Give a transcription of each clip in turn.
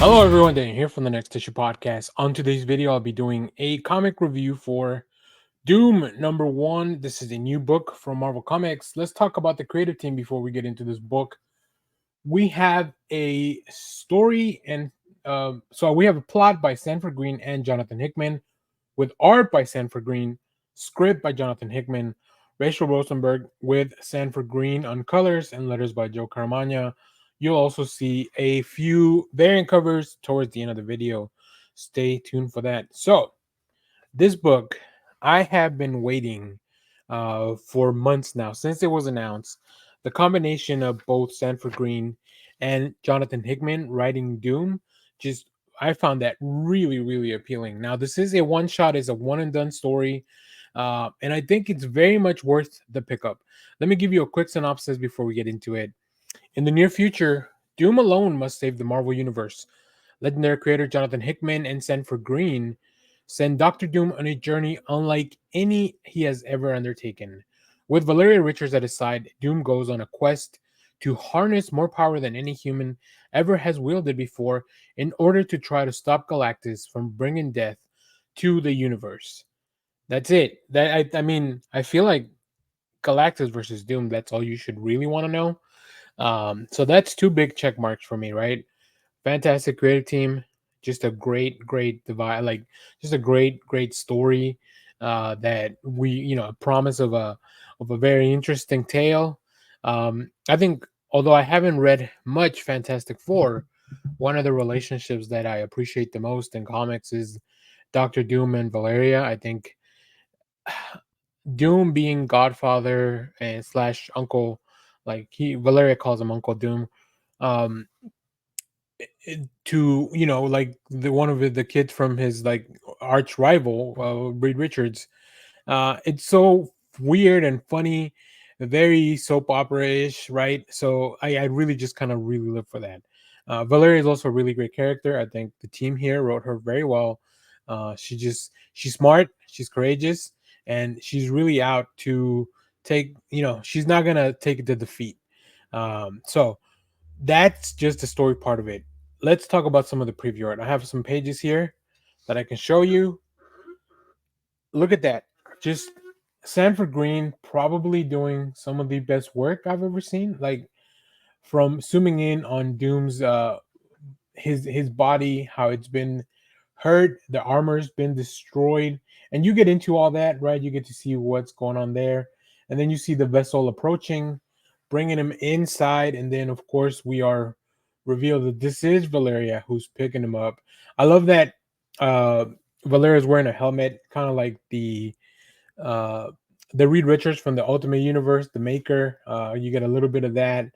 Hello everyone, Daniel here from the Next Issue Podcast. On today's video, I'll be doing a comic review for Doom #1. This is a new book from Marvel Comics. Let's talk about the creative team before we get into this book. We have a story so we have a plot by Sanford Green and Jonathan Hickman, with art by Sanford Green, script by Jonathan Hickman, Rachel Rosenberg with Sanford Green on colors, and letters by Joe Caramagna. You'll also see a few variant covers towards the end of the video. Stay tuned for that. So, this book, I have been waiting for months now since it was announced. The combination of both Sanford Green and Jonathan Hickman writing Doom, just I found that really, really appealing. Now, this is a one shot, is a one and done story, and I think it's very much worth the pickup. Let me give you a quick synopsis before we get into it. In the near future, Doom alone must save the Marvel Universe. Legendary creator Jonathan Hickman and Sanford Green send Doctor Doom on a journey unlike any he has ever undertaken. With Valeria Richards at his side, Doom goes on a quest to harness more power than any human ever has wielded before in order to try to stop Galactus from bringing death to the universe. That's it. I feel like Galactus versus Doom, that's all you should really want to know. So that's two big check marks for me, right? Fantastic creative team, just a great divide, like just a great story. That a promise of a very interesting tale. I think although I haven't read much Fantastic Four, one of the relationships that I appreciate the most in comics is Doctor Doom and Valeria. I think Doom being godfather and slash uncle, like he Valeria calls him Uncle Doom. Um, to like the one of the kids from his like arch rival, Reed Richards. It's so weird and funny, very soap opera-ish, right? So I really just kind of really live for that. Valeria is also a really great character. I think the team here wrote her very well. She's smart, she's courageous, and she's really out to take. She's not gonna take it to defeat. So that's just the story part of it. Let's talk about some of the preview art. I have some pages here that I can show you. Look at that. Just Sanford Green probably doing some of the best work I've ever seen. Like from zooming in on Doom's his body, how it's been hurt, the armor's been destroyed, and you get into all that, right? You get to see what's going on there, and then you see the vessel approaching, bringing him inside, and then of course we are revealed that this is Valeria who's picking him up. I love that uh Valeria's wearing a helmet, kind of like uh the Reed Richards from the Ultimate Universe, the Maker. You get a little bit of that.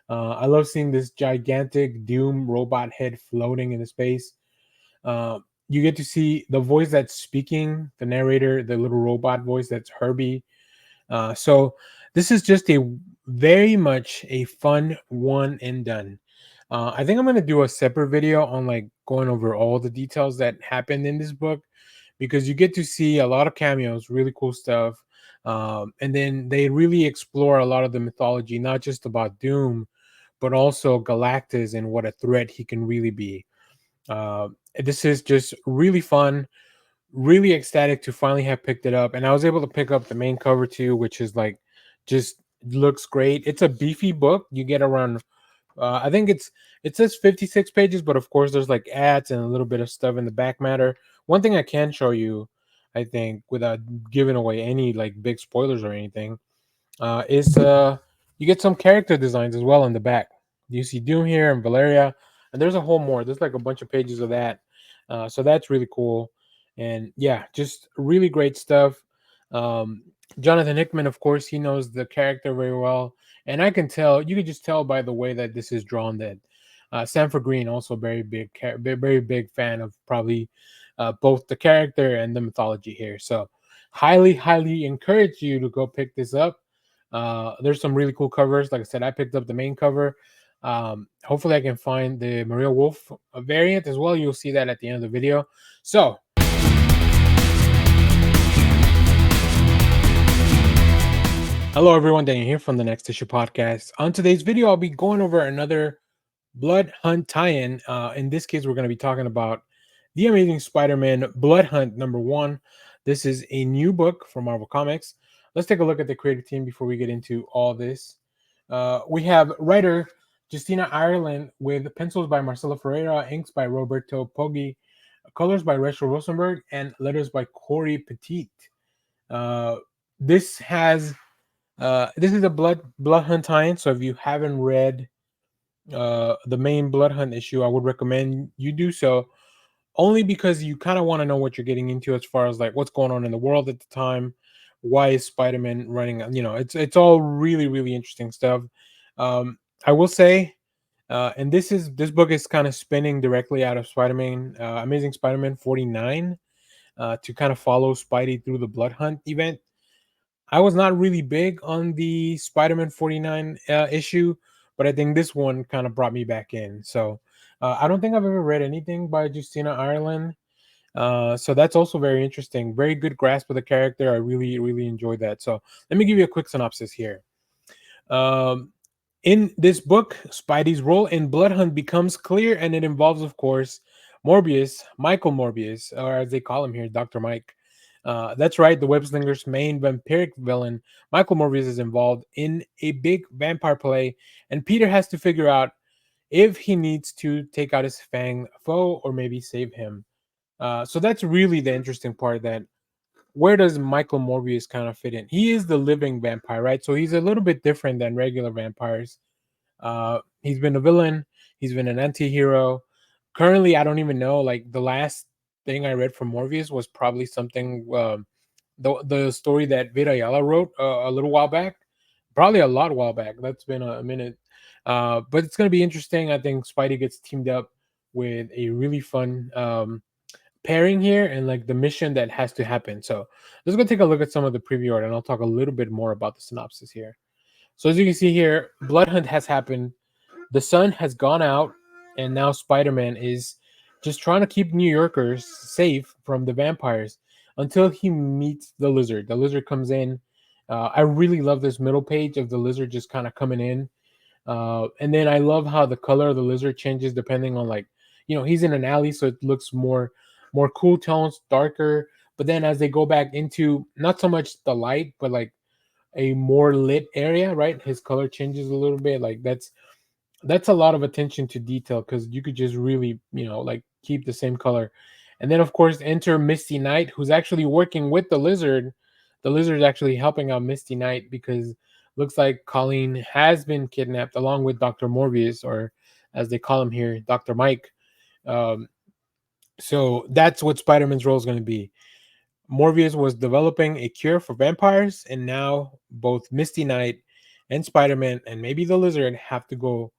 I love seeing this gigantic Doom robot head floating in the space. You get to see the voice that's speaking, the narrator, the little robot voice, that's Herbie. So this is just a very much a fun one and done. I think I'm gonna do a separate video on like going over all the details that happened in this book, because you get to see a lot of cameos, really cool stuff. And then they really explore a lot of the mythology, not just about Doom, but also Galactus and what a threat he can really be. This is just really fun, really ecstatic to finally have picked it up. And I was able to pick up the main cover too, which is like just looks great. It's a beefy book. You get around I think it says 56 pages, but of course there's like ads and a little bit of stuff in the back matter. One thing I can show you, I think, without giving away any like big spoilers or anything, is you get some character designs as well in the back. You see Doom here and Valeria, and there's a whole more. There's like a bunch of pages of that. So that's really cool. And yeah, just really great stuff. Um, Jonathan Hickman, of course, he knows the character very well, and I can tell. You can just tell by the way that this is drawn that Sanford Green also very big fan of probably both the character and the mythology here. So highly encourage you to go pick this up. There's some really cool covers. Like I said, I picked up the main cover. Hopefully I can find the Maria Wolf variant as well. You'll see that at the end of the video. So hello everyone, Daniel here from the Next Issue Podcast. On today's video, I'll be going over another Blood Hunt tie-in. In this case, we're going to be talking about the Amazing Spider-Man Blood Hunt #1. This is a new book from Marvel Comics. Let's take a look at the creative team before we get into all this. We have writer Justina Ireland with pencils by Marcelo Ferreira, inks by Roberto Poggi, colors by Rachel Rosenberg, and letters by Corey Petit. Uh, this is a blood hunt tie-in. So if you haven't read the main blood hunt issue, I would recommend you do so, only because you kind of want to know what you're getting into as far as like what's going on in the world at the time. Why is Spider-Man running? It's all really really interesting stuff. I will say, and this book is kind of spinning directly out of Spider-Man, Amazing Spider-Man 49, to kind of follow Spidey through the blood hunt event. I was not really big on the Spider-Man 49 issue, but I think this one kind of brought me back in. So I don't think I've ever read anything by Justina Ireland. So that's also very interesting. Very good grasp of the character. I really, really enjoyed that. So let me give you a quick synopsis here. Um, in this book, Spidey's role in Blood Hunt becomes clear, and it involves, of course, Morbius, Michael Morbius, or as they call him here, Dr. Mike. That's right, the web slinger's main vampiric villain, Michael Morbius, is involved in a big vampire play, and Peter has to figure out if he needs to take out his fang foe or maybe save him. So that's really the interesting part, that where does Michael Morbius kind of fit in? He is the living vampire, right? So he's a little bit different than regular vampires. He's been a villain. He's been an anti-hero. Currently, I don't even know. Like the last thing I read from Morbius was probably something, the story that Vita Ayala wrote a little while back, probably a lot while back. That's been a minute. But it's gonna be interesting. I think Spidey gets teamed up with a really fun pairing here, and like the mission that has to happen. So let's go take a look at some of the preview art, and I'll talk a little bit more about the synopsis here. So as you can see here, Blood Hunt has happened. The sun has gone out, and now Spider-Man is just trying to keep New Yorkers safe from the vampires until he meets the lizard. The lizard comes in. I really love this middle page of the lizard just kind of coming in. And then I love how the color of the lizard changes depending on, like, he's in an alley, so it looks more cool tones, darker. But then as they go back into not so much the light, but like a more lit area, right? His color changes a little bit. Like that's a lot of attention to detail, because you could just really, like keep the same color. And then of course enter Misty Knight, who's actually working with the lizard. The lizard is actually helping out Misty Knight because looks like Colleen has been kidnapped along with Dr. Morbius, or as they call him here, Dr. Mike. Um, so that's what Spider-Man's role is going to be. Morbius was developing a cure for vampires, and now both Misty Knight and Spider-Man and maybe the lizard have to go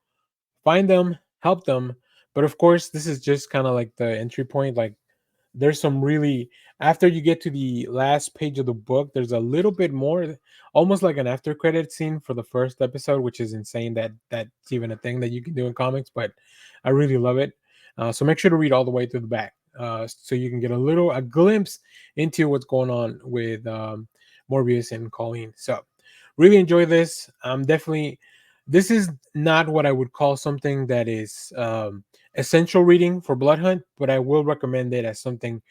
find them, help them. But of course, this is just kind of like the entry point. Like there's some really, after you get to the last page of the book, there's a little bit more, almost like an after credit scene for the first episode, which is insane that that's even a thing that you can do in comics. But I really love it. So make sure to read all the way to the back, so you can get a glimpse into what's going on with Morbius and Colleen. So really enjoy this. Definitely, this is not what I would call something that is essential reading for Blood Hunt, but I will recommend it as something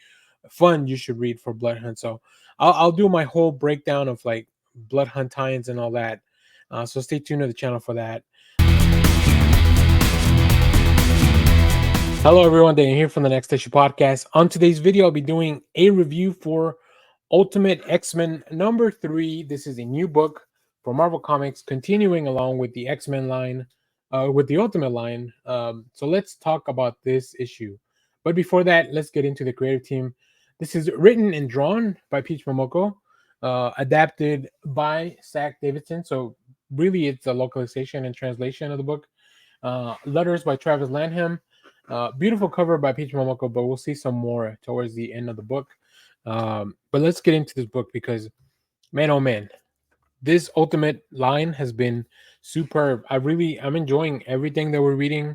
fun you should read for Blood Hunt. So I'll do my whole breakdown of like Blood Hunt tie-ins and all that. So stay tuned to the channel for that. Hello, everyone. Dan here from the Next Issue Podcast. On today's video, I'll be doing a review for Ultimate X-Men #3. This is a new book for Marvel Comics, continuing along with the X-Men line, with the Ultimate line. So let's talk about this issue. But before that, let's get into the creative team. This is written and drawn by Peach Momoko, adapted by Zach Davidson. So really, it's a localization and translation of the book. Letters by Travis Lanham. Beautiful cover by Peach Momoko, but we'll see some more towards the end of the book. But let's get into this book because, man, oh man, this Ultimate line has been superb. I'm enjoying everything that we're reading.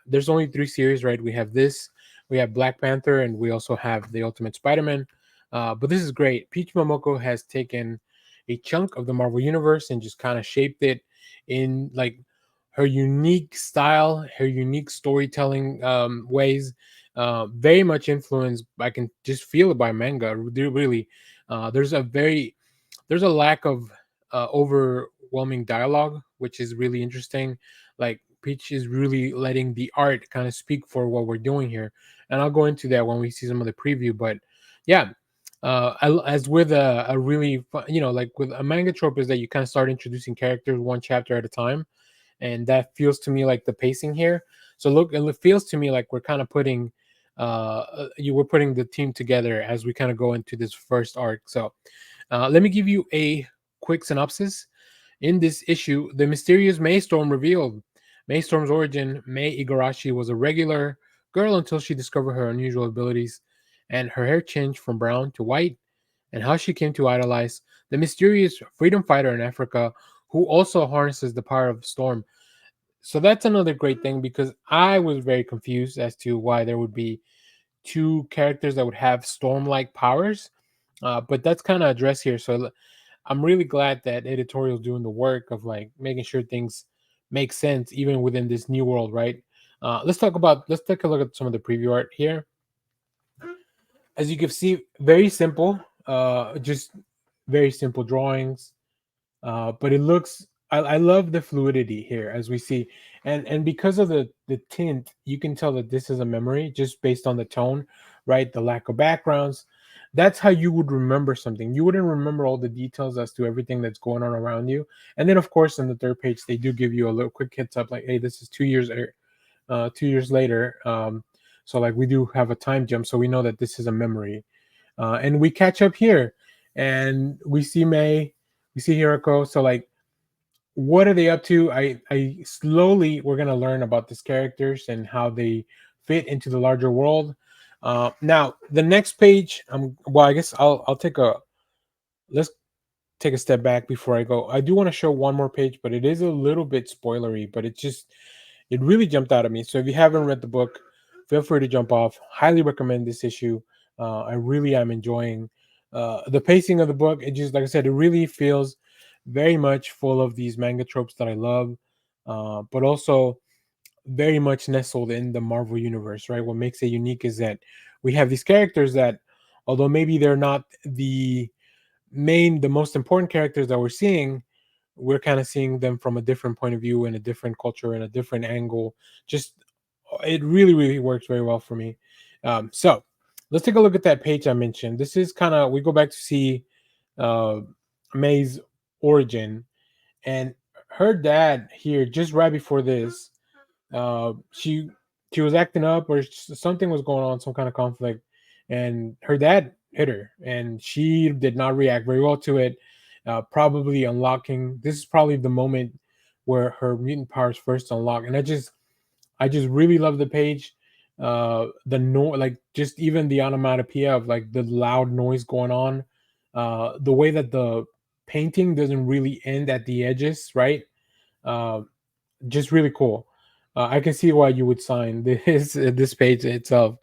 There's only 3 series, right? We have this, we have Black Panther, and we also have the Ultimate Spider-Man. But this is great. Peach Momoko has taken a chunk of the Marvel universe and just kind of shaped it in like her unique style, her unique storytelling ways, very much influenced. I can just feel it by manga. Really, there's a very there's a lack of overwhelming dialogue, which is really interesting. Like Peach is really letting the art kind of speak for what we're doing here, and I'll go into that when we see some of the preview. But yeah, as with a really like with a manga trope is that you kind of start introducing characters one chapter at a time, and that feels to me like the pacing here. So look, it feels to me like we're kind of putting you we're putting the team together as we kind of go into this first arc. So let me give you a quick synopsis. In this issue, the mysterious Maystorm revealed. Maystorm's origin: Mei Igarashi was a regular girl until she discovered her unusual abilities, and her hair changed from brown to white, and how she came to idolize the mysterious freedom fighter in Africa who also harnesses the power of storm. So that's another great thing because I was very confused as to why there would be two characters that would have storm-like powers, but that's kind of addressed here. So I'm really glad that editorial's doing the work of like making sure things make sense even within this new world, right? Let's take a look at some of the preview art here. As you can see, very simple, just very simple drawings, but it looks. I love the fluidity here as we see, and because of the tint, you can tell that this is a memory just based on the tone, right? The lack of backgrounds. That's how you would remember something. You wouldn't remember all the details as to everything that's going on around you. And then, of course, in the third page, they do give you a little quick heads up, like, "Hey, this is 2 years, 2 years later." So, like, we do have a time jump, so we know that this is a memory. And we catch up here, and we see May, we see Hiroko. So, like, what are they up to? I slowly we're gonna learn about these characters and how they fit into the larger world. Now the next page, well, I guess I'll take a let's take a step back before I go. I do want to show one more page, but it is a little bit spoilery, but it really jumped out at me. So if you haven't read the book, feel free to jump off. Highly recommend this issue. I really am enjoying the pacing of the book. It just, like I said, it really feels very much full of these manga tropes that I love, but also very much nestled in the Marvel universe, right? What makes it unique is that we have these characters that, although maybe they're not the most important characters that we're seeing, we're kind of seeing them from a different point of view, in a different culture, in a different angle. Just it really, really works very well for me. So let's take a look at that page I mentioned. This is kind of we go back to see uh, May's origin, and her dad here just right before this, uh, she she was acting up or something was going on, some kind of conflict, and her dad hit her, and she did not react very well to it. Probably unlocking. This is probably the moment where her mutant powers first unlock, and I just really love the page. The like just even the onomatopoeia of like the loud noise going on. The way that the painting doesn't really end at the edges, right? Uh, just really cool. I can see why you would sign this page itself.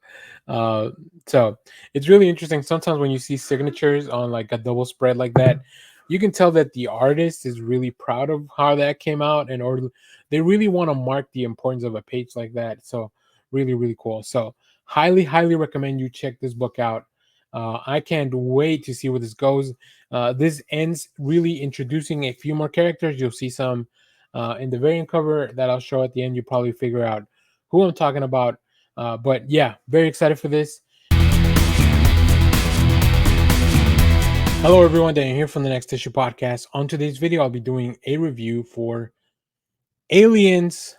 Uh, so it's really interesting. Sometimes when you see signatures on like a double spread like that, you can tell that the artist is really proud of how that came out, and or they really want to mark the importance of a page like that. So really, really cool. So highly, highly recommend you check this book out. I can't wait to see where this goes. This ends really introducing a few more characters. You'll see some in the variant cover that I'll show at the end. You probably figure out who I'm talking about. But yeah, very excited for this. Hello, everyone. Daniel here from the Next Issue Podcast. On today's video, I'll be doing a review for Aliens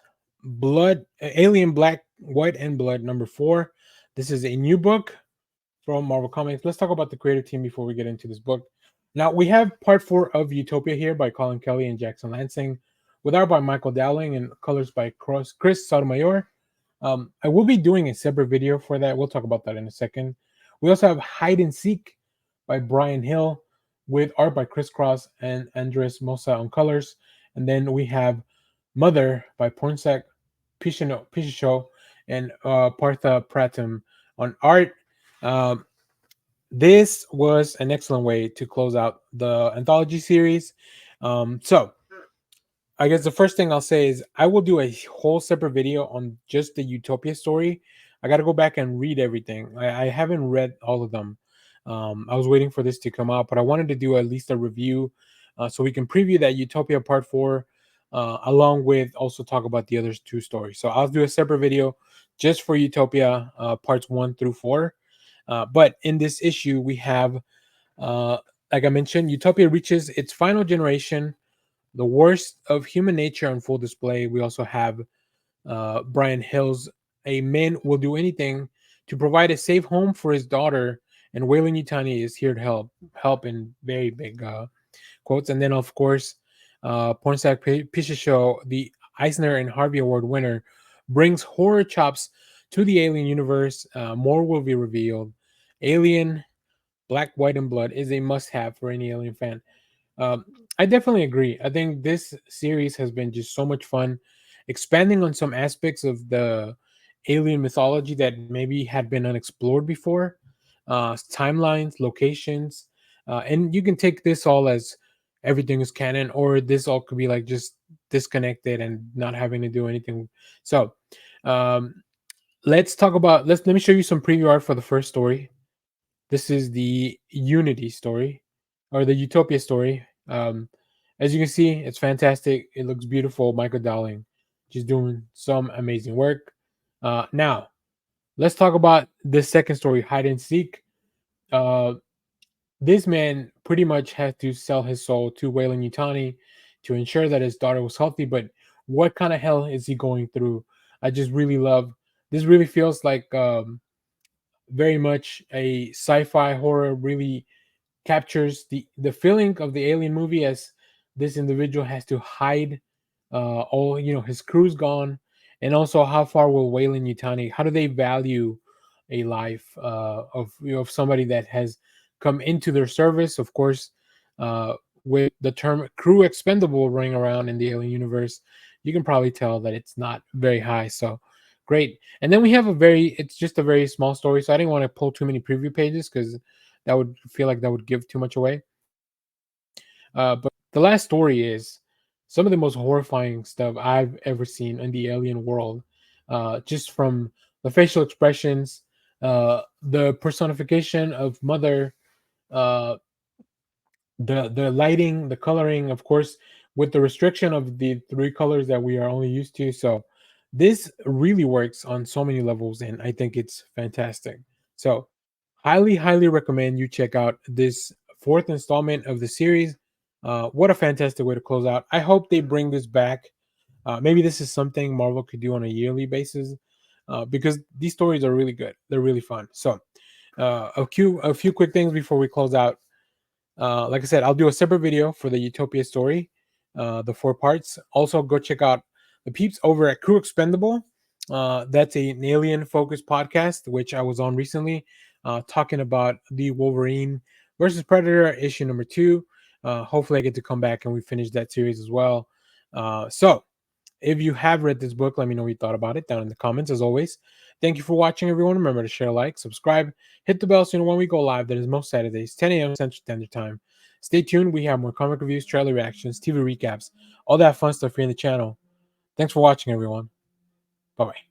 Alien Black, White, and Blood #4. This is a new book from Marvel Comics. Let's talk about the creative team before we get into this book. Now, we have part 4 of Utopia here by Colin Kelly and Jackson Lansing, with art by Michael Dowling and colors by Chris Sotomayor. I will be doing a separate video for that. We'll talk about that in a second. We also have Hide and Seek by Brian Hill, with art by Chris Cross and Andres Mosa on colors. And then we have Mother by Pornsak Pishisho and Partha Pratim on art. Um, this was an excellent way to close out the anthology series. So I guess the first thing I'll say is I will do a whole separate video on just the Utopia story. I got to go back and read everything. I haven't read all of them. I was waiting for this to come out, but I wanted to do at least a review so we can preview that Utopia Part 4 along with also talk about the other two stories. So I'll do a separate video just for Utopia Parts 1 through 4. But in this issue, we have, uh, like I mentioned, Utopia reaches its final generation, the worst of human nature on full display. We also have Brian Hill's "A Man Will Do Anything" to provide a safe home for his daughter, and Waylon Yutani is here to help in very big quotes. And then, of course, Pornsak Pishisho, the Eisner and Harvey Award winner, brings horror chops to the Alien universe. More will be revealed. Alien, Black, White, and Blood is a must-have for any Alien fan. Um, I definitely agree. I think this series has been just so much fun, expanding on some aspects of the alien mythology that maybe had been unexplored before, timelines, locations, and you can take this all as everything is canon, or this all could be like just disconnected and not having to do anything. So, um, let's talk about. Let me show you some preview art for the first story. This is the Unity story or the Utopia story. As you can see, it's fantastic. It looks beautiful. Michael Dowling just doing some amazing work. Now, let's talk about the second story, Hide and Seek. Uh, this man pretty much had to sell his soul to Wayland Yutani to ensure that his daughter was healthy. But what kind of hell is he going through? I just really love this. Really feels like very much a sci-fi horror. Really captures the feeling of the alien movie as this individual has to hide all his crew's gone, and also how far will Wayland Yutani, how do they value a life of of somebody that has come into their service, of course, uh, with the term crew expendable running around in the alien universe. You can probably tell that it's not very high. So great. And then we have it's just a very small story, so I didn't want to pull too many preview pages because that would feel like that would give too much away. But the last story is some of the most horrifying stuff I've ever seen in the alien world. Just from the facial expressions, the personification of Mother, uh, the lighting, the coloring, of course, with the restriction of the three colors that we are only used to. So this really works on so many levels, and I think it's fantastic. So highly recommend you check out this fourth installment of the series. What a fantastic way to close out. I hope they bring this back. Maybe this is something Marvel could do on a yearly basis, because these stories are really good. They're really fun. So a few quick things before we close out. Like I said, I'll do a separate video for the Utopia story, the four parts. Also, go check out the peeps over at Crew Expendable. That's an alien focused podcast, which I was on recently, talking about the Wolverine versus Predator issue number 2. Hopefully, I get to come back and we finish that series as well. So, if you have read this book, let me know what you thought about it down in the comments. As always, thank you for watching, everyone. Remember to share, like, subscribe, hit the bell so you know when we go live. That is most Saturdays, 10 a.m. Central Standard Time. Stay tuned. We have more comic reviews, trailer reactions, TV recaps, all that fun stuff here in the channel. Thanks for watching, everyone. Bye bye.